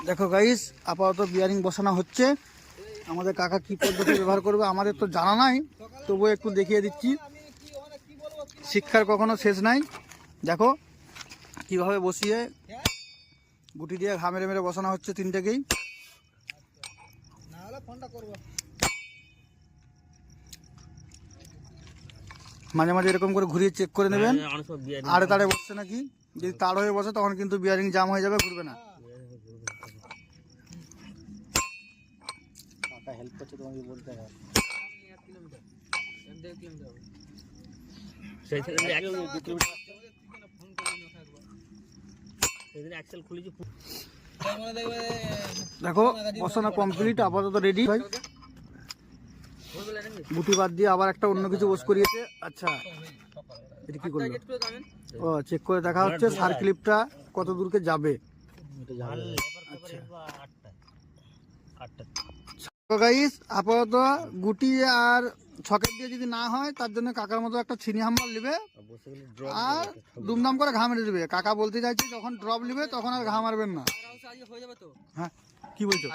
দেখো গাইস, আপাতত বিয়ারিং বসানো হচ্ছে। আমাদের কাকা কি পদ্ধতি ব্যবহার করবে আমাদের তো জানা নাই, তবুও একটু দেখিয়ে দিচ্ছি। শিক্ষার কখনো শেষ নাই। দেখো কিভাবে বসিয়ে গুটি দিয়ে ঘা মেরে মেরে বসানো হচ্ছে তিনটেকেই। মাঝে মাঝে এরকম করে ঘুরিয়ে চেক করে নেবেন আড়ে তাড়ে বসছে নাকি। যদি তাড় হয়ে বসে তখন কিন্তু বিয়ারিং জাম হয়ে যাবে, ঘুরবে না। হেল্প করছে তোমাকে বলতে হবে। দেখো বসানো কমপ্লিট, আপাতত রেডি। গুটি বাদ দিয়ে আবার একটা অন্য কিছু বস করিয়েছে। আচ্ছা এটা কি করলো? ও চেক করে দেখা হচ্ছে সার ক্লিপটা কত দূরকে যাবে। গাইস আপাতত গুটি আর ছকেট দিয়ে যদি না হয়, তার জন্য কাকার মতো একটা ছিনি হাম্বার নেবে আর দুমদাম করে ঘা মেরে দেবে। কাকা বলতে চাইছে যখন ড্রপ নেবে তখন আর ঘা মারবেন না। হ্যাঁ কি বলছো?